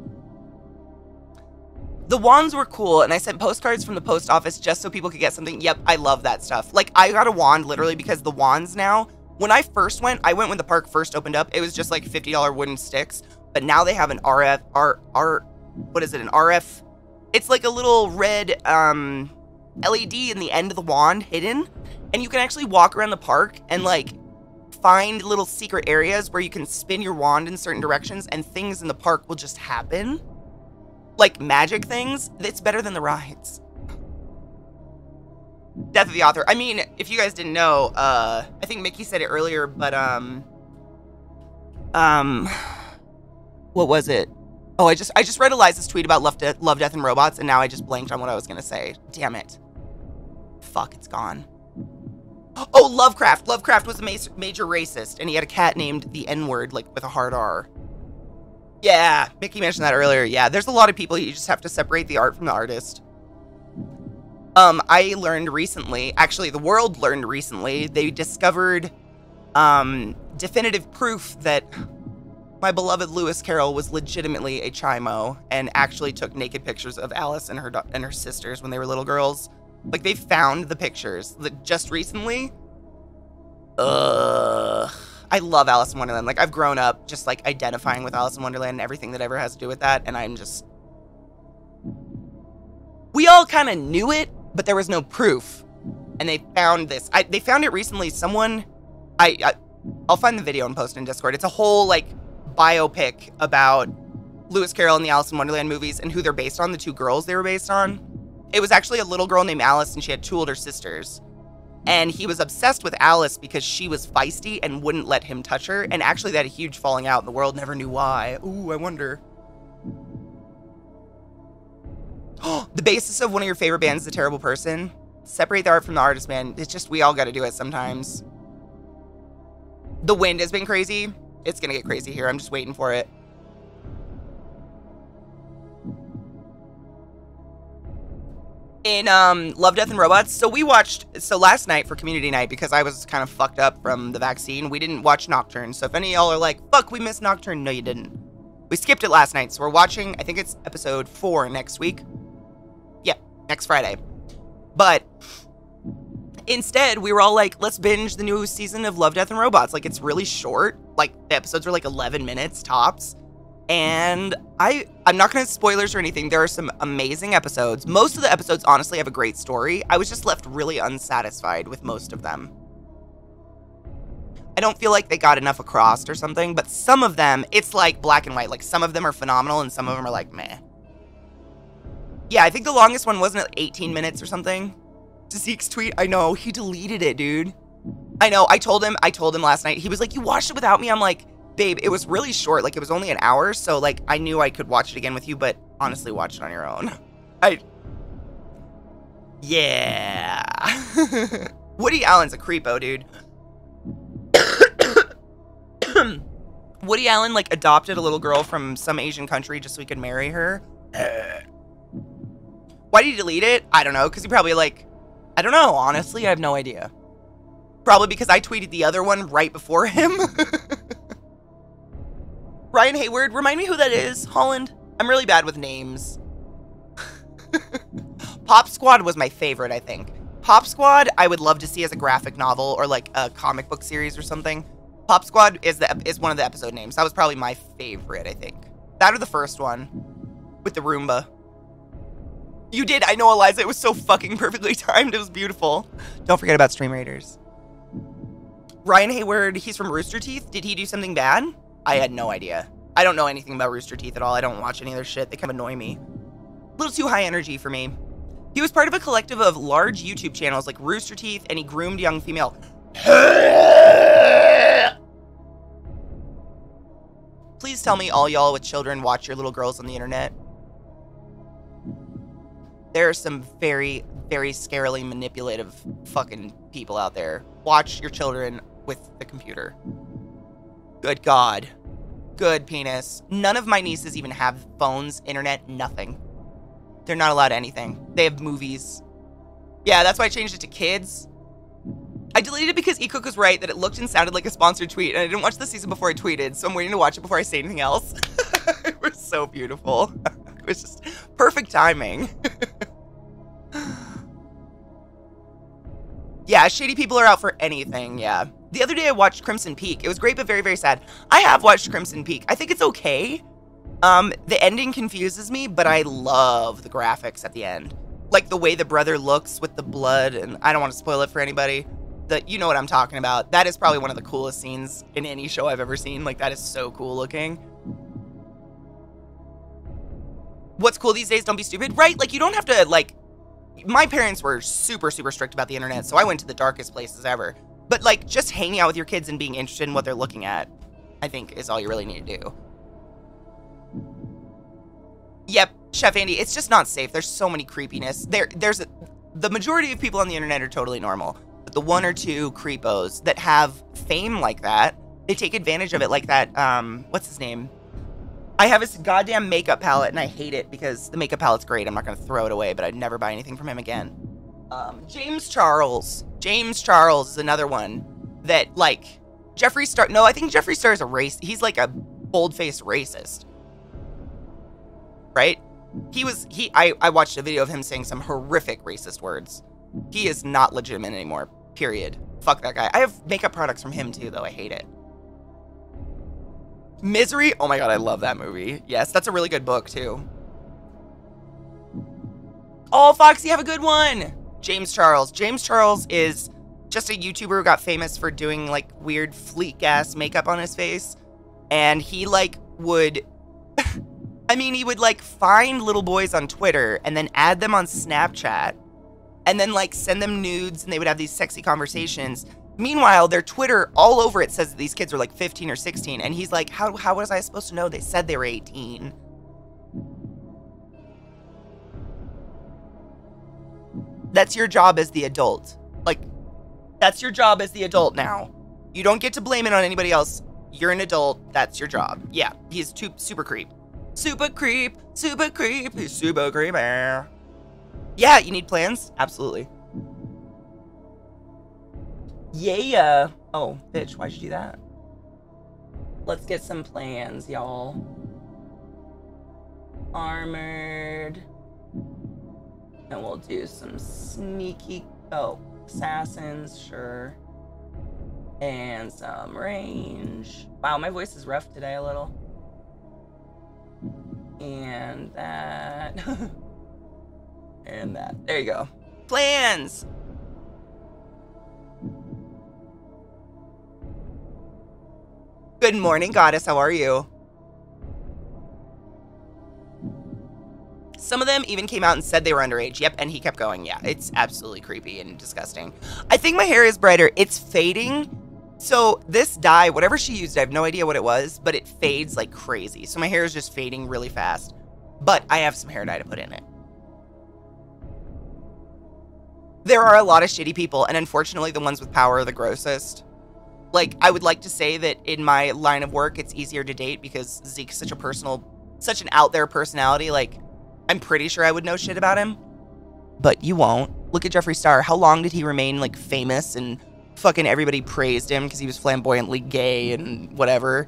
The wands were cool, and I sent postcards from the post office just so people could get something. Yep, I love that stuff. Like, I got a wand literally because the wands now, when I first went, I went when the park first opened up. It was just like $50 wooden sticks, but now they have an what is it, an RF? It's like a little red LED in the end of the wand hidden, and you can actually walk around the park and like find little secret areas where you can spin your wand in certain directions and things in the park will just happen. Like magic things. It's better than the rides. Death of the Author. I mean, if you guys didn't know, I think Mickey said it earlier, but what was it? Oh, I just read Eliza's tweet about Love, Death, and Robots, and now I just blanked on what I was gonna say. Damn it. Fuck, it's gone. Oh, Lovecraft. Lovecraft was a major racist, and he had a cat named the N-word, like, with a hard R. Yeah, Mickey mentioned that earlier. Yeah, there's a lot of people, you just have to separate the art from the artist. I learned recently, actually, the world learned recently, they discovered, definitive proof that my beloved Lewis Carroll was legitimately a Chimo and actually took naked pictures of Alice and her sisters when they were little girls. Like, they found the pictures just recently. I love Alice in Wonderland. Like, I've grown up just, like, identifying with Alice in Wonderland and everything that ever has to do with that, and I'm just... We all kind of knew it, but there was no proof. And they found this. They found it recently. Someone... I'll find the video and post it in Discord. It's a whole, like, biopic about Lewis Carroll and the Alice in Wonderland movies and who they're based on, the 2 girls they were based on. It was actually a little girl named Alice, and she had 2 older sisters. And he was obsessed with Alice because she was feisty and wouldn't let him touch her. And actually, they had a huge falling out, and the world never knew why. Ooh, I wonder. The basis of one of your favorite bands is a terrible person. Separate the art from the artist, man. It's just, we all got to do it sometimes. The wind has been crazy. It's going to get crazy here. I'm just waiting for it. In Love, Death, and Robots, so last night for community night, because I was kind of fucked up from the vaccine, we didn't watch Nocturne. So if any of y'all are like, fuck, we missed Nocturne, no you didn't. We skipped it last night, so we're watching, I think it's episode 4 next week. Yeah, next Friday. But instead, we were all like, let's binge the new season of Love, Death, and Robots. Like, it's really short. Like, the episodes are like 11 minutes tops. And I'm not going to spoilers or anything. There are some amazing episodes. Most of the episodes, honestly, have a great story. I was just left really unsatisfied with most of them. I don't feel like they got enough across or something, but some of them, it's like black and white. Like, some of them are phenomenal, and some of them are like, meh. Yeah, I think the longest one wasn't 18 minutes or something. To Zeke's tweet, I know, he deleted it, dude. I know, I told him last night. He was like, you watched it without me? I'm like, babe, it was really short. Like, it was only an hour, so, like, I knew I could watch it again with you, but honestly, watch it on your own. Yeah. Woody Allen's a creepo, dude. Woody Allen, like, adopted a little girl from some Asian country just so he could marry her. Why did he delete it? I don't know, because he probably, like... I don't know, honestly, I have no idea. Probably because I tweeted the other one right before him. Ryan Hayward, remind me who that is. Holland. I'm really bad with names. Pop Squad was my favorite, I think. Pop Squad, I would love to see as a graphic novel or like a comic book series or something. Pop Squad is one of the episode names. That was probably my favorite, I think. That or the first one with the Roomba. You did. I know, Eliza. It was so fucking perfectly timed. It was beautiful. Don't forget about Stream Raiders. Ryan Hayward, he's from Rooster Teeth. Did he do something bad? I had no idea. I don't know anything about Rooster Teeth at all. I don't watch any of their shit. They kind of annoy me. A little too high energy for me. He was part of a collective of large YouTube channels like Rooster Teeth, and he groomed young female. Please tell me all y'all with children watch your little girls on the internet. There are some very, very scarily manipulative fucking people out there. Watch your children with the computer. Good God. Good penis. None of my nieces even have phones, internet, nothing. They're not allowed anything. They have movies. Yeah, that's why I changed it to kids. I deleted it because eCook was right that it looked and sounded like a sponsored tweet, and I didn't watch the season before I tweeted, so I'm waiting to watch it before I say anything else. It was so beautiful. It was just perfect timing. Yeah, shady people are out for anything, yeah. The other day I watched Crimson Peak. It was great, but very, very sad. I have watched Crimson Peak. I think it's okay. The ending confuses me, but I love the graphics at the end. Like the way the brother looks with the blood, and I don't want to spoil it for anybody. You know what I'm talking about. That is probably one of the coolest scenes in any show I've ever seen. Like, that is so cool looking. What's cool these days? Don't be stupid, right? Like, you don't have to, like... My parents were super, super strict about the internet, so I went to the darkest places ever. But, like, just hanging out with your kids and being interested in what they're looking at, I think, is all you really need to do. Yep, Chef Andy, it's just not safe. There's so many creepiness. The majority of people on the internet are totally normal. But the one or two creepos that have fame like that, they take advantage of it like that, what's his name? I have his goddamn makeup palette, and I hate it because the makeup palette's great. I'm not going to throw it away, but I'd never buy anything from him again. James Charles. James Charles is another one that, like, Jeffree Star... No, I think Jeffree Star is a race... He's, like, a bold-faced racist. Right? I watched a video of him saying some horrific racist words. He is not legitimate anymore. Period. Fuck that guy. I have makeup products from him, too, though. I hate it. Misery? Oh my god, I love that movie. Yes, that's a really good book, too. Oh, Foxy, have a good one! James Charles. James Charles is just a YouTuber who got famous for doing, like, weird fleek-ass makeup on his face. And he, like, would... I mean, he would, like, find little boys on Twitter and then add them on Snapchat. And then, like, send them nudes, and they would have these sexy conversations. Meanwhile, their Twitter, all over it says that these kids are like 15 or 16. And he's like, how was I supposed to know? They said they were 18. That's your job as the adult. Like, that's your job as the adult now. You don't get to blame it on anybody else. You're an adult. That's your job. Yeah, he's super creep. Super creep. Super creep. He's super creepy. Yeah, you need plans? Absolutely. Yeah. Oh, bitch, why'd you do that? Let's get some plans, y'all. Armored. And we'll do some sneaky... Oh, assassins, sure. And some range. Wow, my voice is rough today a little. And that. And that. There you go. Plans! Good morning, goddess. How are you? Some of them even came out and said they were underage. Yep, and he kept going. Yeah, it's absolutely creepy and disgusting. I think my hair is brighter. It's fading. So this dye, whatever she used, I have no idea what it was, but it fades like crazy. So my hair is just fading really fast. But I have some hair dye to put in it. There are a lot of shitty people, and unfortunately the ones with power are the grossest. Like, I would like to say that in my line of work, it's easier to date because Zeke's such an out there personality. Like, I'm pretty sure I would know shit about him. But you won't. Look at Jeffree Star. How long did he remain, like, famous and fucking everybody praised him because he was flamboyantly gay and whatever.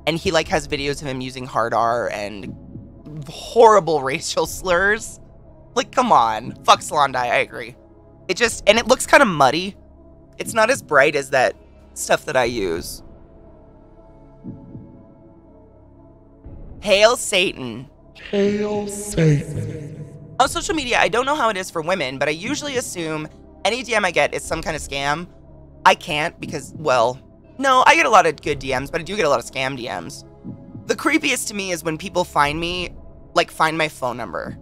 And he, like, has videos of him using hard R and horrible racial slurs. Like, come on. Fuck salon dye, I agree. And it looks kind of muddy. It's not as bright as that stuff that I use. Hail Satan. Hail Satan. On social media, I don't know how it is for women, but I usually assume any DM I get is some kind of scam. I can't because, well, no, I get a lot of good DMs, but I do get a lot of scam DMs. The creepiest to me is when people find me, like, find my phone number.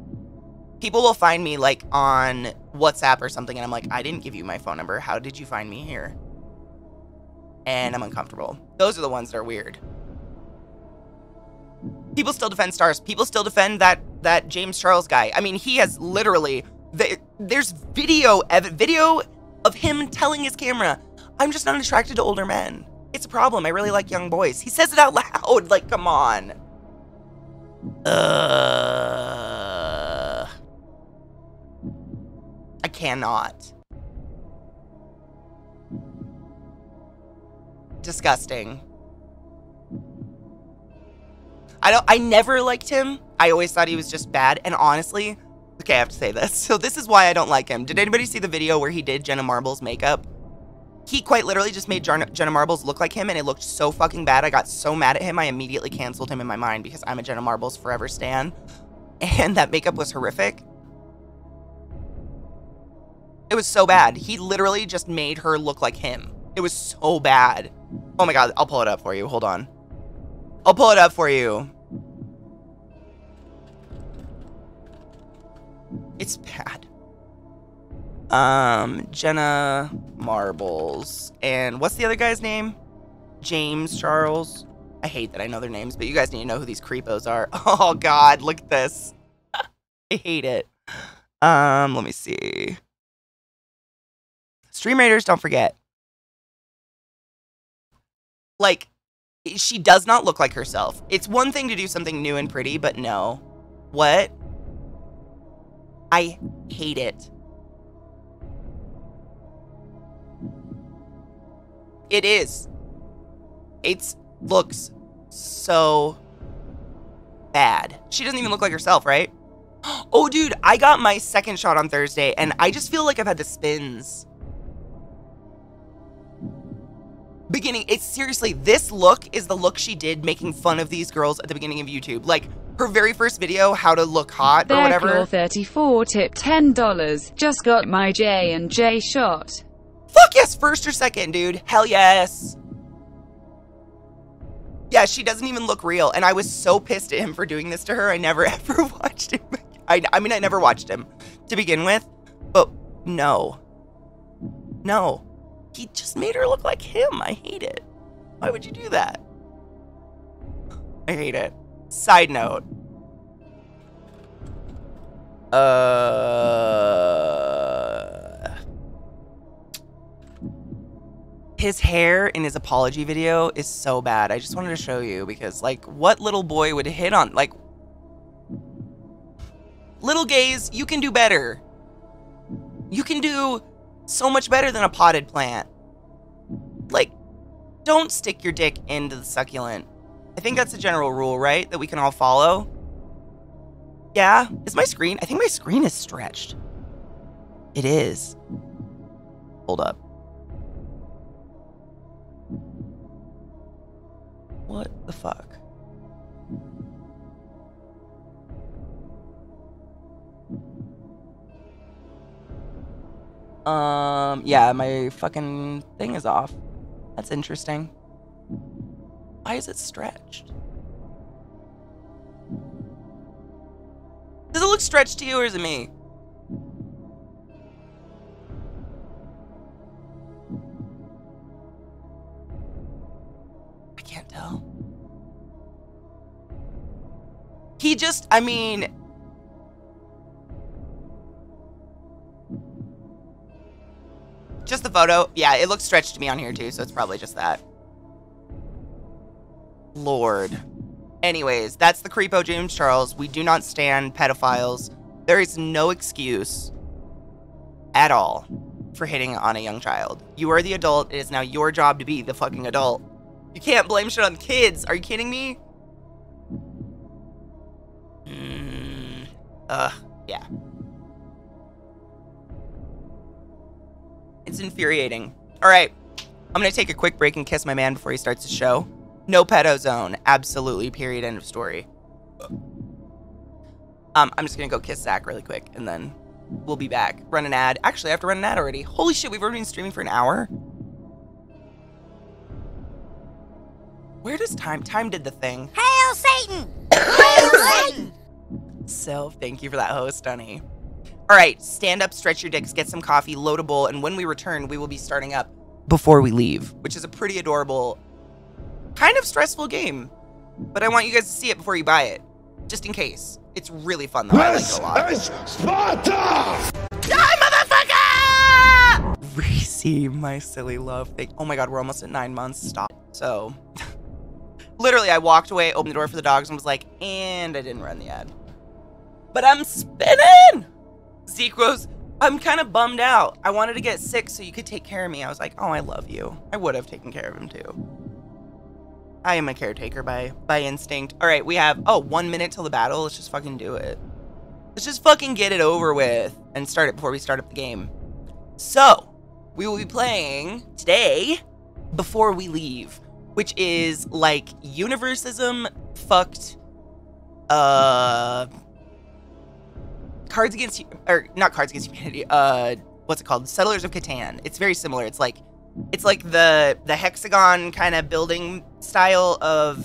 People will find me, like, on WhatsApp or something, and I'm like, I didn't give you my phone number. How did you find me here? And I'm uncomfortable. Those are the ones that are weird. People still defend stars. People still defend that James Charles guy. I mean, he has literally... There's video of him telling his camera, I'm just not attracted to older men. It's a problem. I really like young boys. He says it out loud. Like, come on. I cannot. Disgusting. I never liked him. I always thought he was just bad. And honestly, okay, I have to say this. So this is why I don't like him. Did anybody see the video where he did Jenna Marbles' makeup? He quite literally just made Jenna Marbles look like him, and it looked so fucking bad. I got so mad at him, I immediately canceled him in my mind because I'm a Jenna Marbles forever stan. And that makeup was horrific. It was so bad. He literally just made her look like him. It was so bad. Oh my god, I'll pull it up for you. Hold on. I'll pull it up for you. It's bad. Jenna Marbles. And what's the other guy's name? James Charles. I hate that I know their names, but you guys need to know who these creepos are. Oh god, look at this. I hate it. Let me see. Stream Raiders, don't forget. Like, she does not look like herself. It's one thing to do something new and pretty, but no. What? I hate it. It is. It looks so bad. She doesn't even look like herself, right? Oh, dude, I got my second shot on Thursday, and I just feel like I've had the spins. It's seriously, this look is the look she did making fun of these girls at the beginning of YouTube. Like, her very first video, how to look hot or whatever. Bearclaw34 tipped $10. Just got my J&J shot. Fuck yes, first or second, dude. Hell yes. Yeah, she doesn't even look real. And I was so pissed at him for doing this to her. I never ever watched him. I mean, I never watched him to begin with. But no. No. He just made her look like him. I hate it. Why would you do that? I hate it. Side note. His hair in his apology video is so bad. I just wanted to show you because, like, what little boy would hit on, like, little gays, you can do better. You can do so much better than a potted plant. Like, don't stick your dick into the succulent. I think that's a general rule, right? That we can all follow. Yeah? Is my screen? I think my screen is stretched. It is. Hold up. What the fuck? Yeah, my fucking thing is off. That's interesting. Why is it stretched? Does it look stretched to you, or is it me? I can't tell. He just, I mean... Just the photo. Yeah, it looks stretched to me on here too, so it's probably just that. Lord. Anyways, that's the creepo James Charles. We do not stand pedophiles. There is no excuse at all for hitting on a young child. You are the adult. It is now your job to be the fucking adult. You can't blame shit on kids. Are you kidding me? Yeah. It's infuriating. All right. I'm going to take a quick break and kiss my man before he starts the show. No pedo zone. Absolutely. Period. End of story. I'm just going to go kiss Zach really quick, and then we'll be back. Run an ad. Actually, I have to run an ad already. Holy shit, we've already been streaming for an hour? Where does time? Time did the thing. Hail Satan! Hail Satan! So, thank you for that host, honey. All right, stand up, stretch your dicks, get some coffee, load a bowl, and when we return, we will be starting up Before We Leave, which is a pretty adorable, kind of stressful game. But I want you guys to see it before you buy it, just in case. It's really fun, though. I like it a lot. This is Sparta! Die, motherfucker! Receive my silly love. Oh my god, we're almost at 9 months. Stop. So, literally, I walked away, opened the door for the dogs, and was like, and I didn't run the ad. But I'm spinning! Zeke goes, I'm kind of bummed out. I wanted to get sick so you could take care of me. I was like, oh, I love you. I would have taken care of him, too. I am a caretaker by instinct. All right, we have, 1 minute till the battle. Let's just fucking do it. Let's just fucking get it over with and start it before we start up the game. So, we will be playing today Before We Leave, which is like universism fucked, Cards Against, or not Cards Against Humanity, what's it called? Settlers of Catan. It's very similar. It's like the hexagon kind of building style of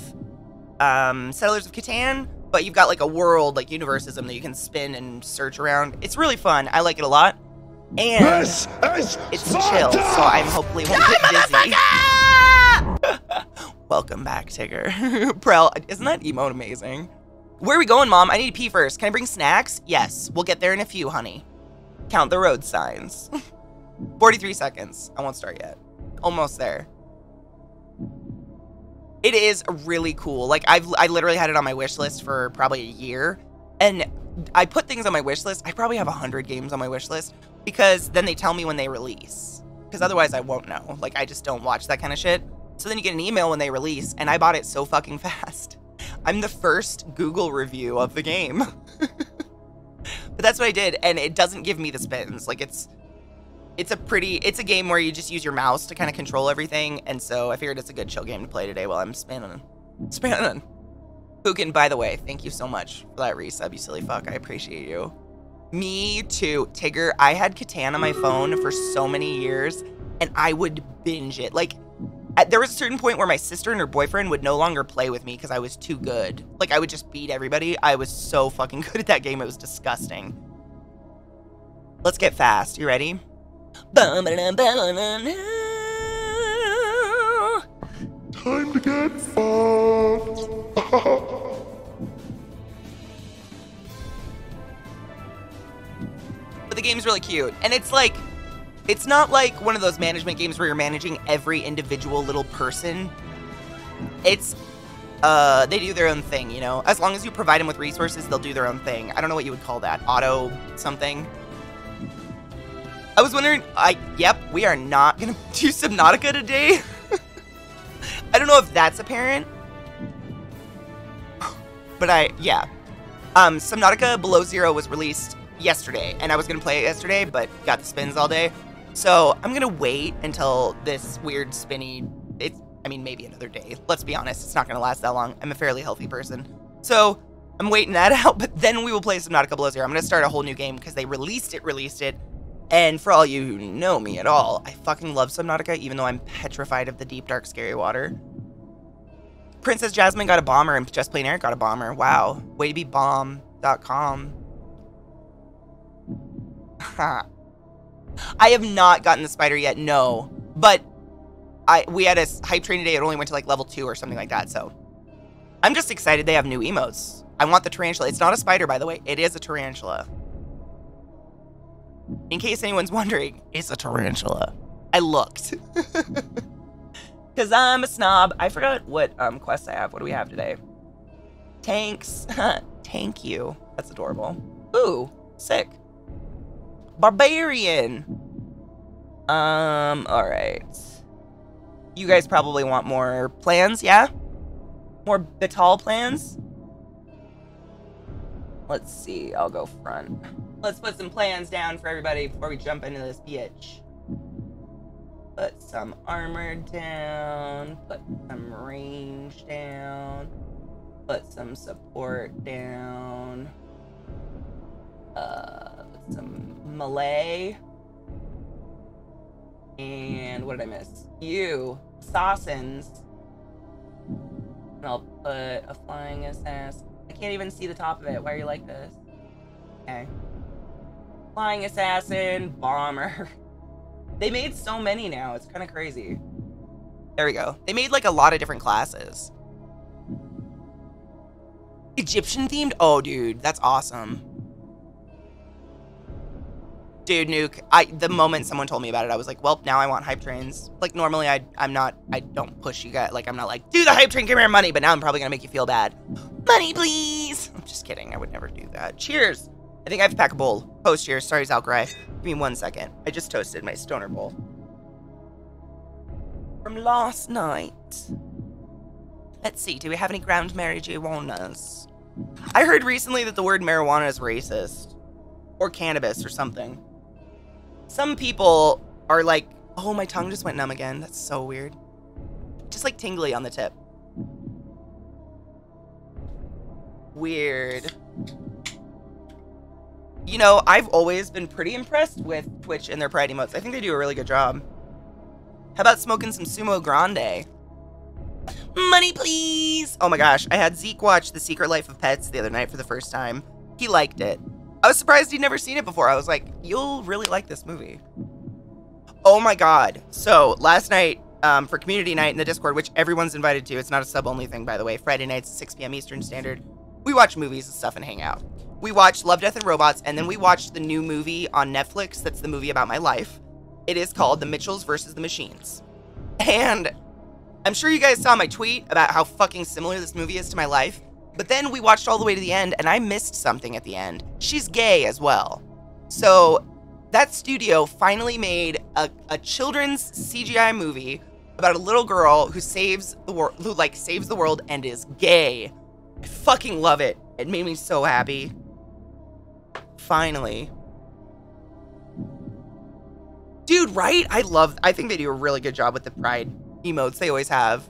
Settlers of Catan, but you've got like a world, like universism that you can spin and search around. It's really fun. I like it a lot. And it's chill, so I'm hopefully won't get dizzy. Welcome back, Tigger. Prel, isn't that emote amazing? Where are we going, Mom? I need to pee first. Can I bring snacks? Yes, we'll get there in a few, honey. Count the road signs. 43 seconds. I won't start yet. Almost there. It is really cool. Like, I literally had it on my wish list for probably a year. And I put things on my wish list. I probably have 100 games on my wish list because then they tell me when they release. Because otherwise I won't know. Like, I just don't watch that kind of shit. So then you get an email when they release, and I bought it so fucking fast. I'm the first Google review of the game. But that's what I did, and it doesn't give me the spins. Like, it's a game where you just use your mouse to kind of control everything, and so I figured it's a good chill game to play today while I'm spinning. Pukin, by the way, thank you so much for that resub, you silly fuck. I appreciate you. Me too. Tigger, I had Catan on my phone for so many years, and I would binge it. Like, there was a certain point where my sister and her boyfriend would no longer play with me because I was too good. Like, I would just beat everybody. I was so fucking good at that game. It was disgusting. Let's get fast. You ready? Time to get fucked. But the game's really cute. And it's like, it's not like one of those management games where you're managing every individual little person. It's, they do their own thing, you know? As long as you provide them with resources, they'll do their own thing. I don't know what you would call that. Auto something. I was wondering, yep, we are not gonna do Subnautica today. I don't know if that's apparent. But yeah. Subnautica Below Zero was released yesterday, and I was gonna play it yesterday, but got the spins all day. So I'm gonna wait until this weird spinny, I mean, maybe another day. Let's be honest, it's not gonna last that long. I'm a fairly healthy person. So I'm waiting that out, but then we will play Subnautica Below Zero. I'm gonna start a whole new game because they released it. And for all you who know me at all, I fucking love Subnautica, even though I'm petrified of the deep, dark, scary water. Princess Jasmine got a bomber, and Just Plain Eric got a bomber. Wow. Way to be bomb.com. I have not gotten the spider yet, no. But we had a hype train today. It only went to like level 2 or something like that, so I'm just excited they have new emotes. I want the tarantula. It's not a spider, by the way. It is a tarantula. In case anyone's wondering, it's a tarantula. I looked. Because I'm a snob. I forgot what quests I have. What do we have today? Tanks. Thank you. That's adorable. Ooh, sick. Barbarian. Alright. You guys probably want more plans, yeah? More Batal plans? Let's see. I'll go front. Let's put some plans down for everybody before we jump into this bitch. Put some armor down. Put some range down. Put some support down. Put some melee. And what did I miss? You. Assassins. And I'll put a flying assassin. I can't even see the top of it. Why are you like this? Okay. Flying assassin. Bomber. They made so many now. It's kind of crazy. There we go. They made like a lot of different classes. Egyptian themed? Oh, dude. That's awesome. Dude, Nuke, the moment someone told me about it, I was like, well, now I want hype trains. Like, normally I don't push you guys. Like, I'm not like, do the hype train, give me your money, but now I'm probably gonna make you feel bad. Money, please! I'm just kidding, I would never do that. Cheers! I think I have to pack a bowl. Post cheers, sorry, Zalcry. Give me 1 second. I just toasted my stoner bowl. From last night. Let's see, do we have any ground marijuanas? I heard recently that the word marijuana is racist. Or cannabis or something. Some people are like, oh, my tongue just went numb again. That's so weird. Just like tingly on the tip. Weird. You know, I've always been pretty impressed with Twitch and their Pride emotes. I think they do a really good job. How about smoking some Sumo Grande? Money, please! Oh my gosh, I had Zeke watch The Secret Life of Pets the other night for the first time. He liked it. I was surprised he'd never seen it before. I was like, you'll really like this movie. Oh my god. So, last night, for community night in the Discord, which everyone's invited to, it's not a sub-only thing, by the way, Friday nights, 6 p.m. Eastern Standard, we watch movies and stuff and hang out. We watched Love, Death, and Robots, and then we watched the new movie on Netflix that's the movie about my life. It is called The Mitchells vs. the Machines. And I'm sure you guys saw my tweet about how fucking similar this movie is to my life. But then we watched all the way to the end, and I missed something at the end. She's gay as well. So that studio finally made a children's CGI movie about a little girl who saves the world and is gay. I fucking love it. It made me so happy. Finally. Dude, right? I think they do a really good job with the Pride emotes. They always have.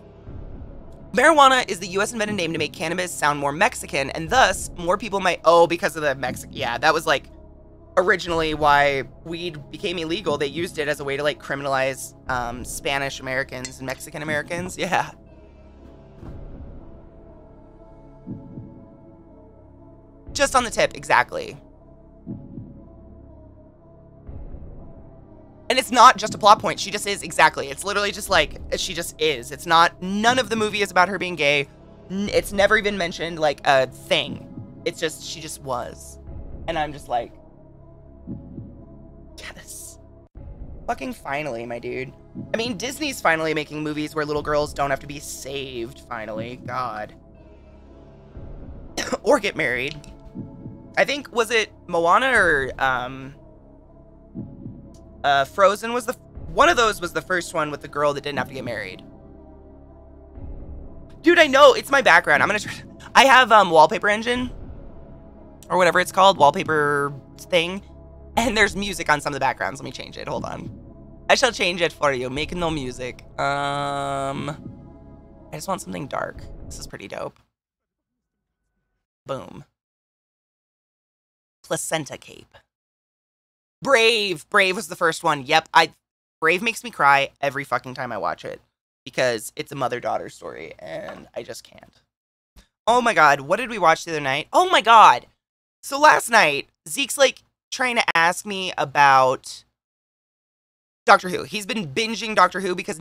Marijuana is the U.S. invented name to make cannabis sound more Mexican, and thus, more people might... Oh, because of the Mexican... Yeah, that was, like, originally why weed became illegal. They used it as a way to, like, criminalize Spanish Americans and Mexican Americans. Yeah. Just on the tip, exactly. And it's not just a plot point. She just is, exactly. It's literally just like, she just is. It's not, none of the movie is about her being gay. It's never even mentioned, like, a thing. It's just, she just was. And I'm just like, yes. Fucking finally, my dude. I mean, Disney's finally making movies where little girls don't have to be saved, finally. God. Or get married. I think, was it Moana or, Frozen was one of those was the first one with the girl that didn't have to get married. Dude, I know, it's my background. I have, Wallpaper Engine, or whatever it's called, wallpaper thing, and there's music on some of the backgrounds. Let me change it, hold on. I shall change it for you, make no music. I just want something dark. This is pretty dope. Boom. Placenta Cape. Brave was the first one. Yep, Brave makes me cry every fucking time I watch it because it's a mother-daughter story and I just can't. Oh my god, what did we watch the other night? Oh my god. So last night, Zeke's like trying to ask me about Doctor Who. He's been binging Doctor Who because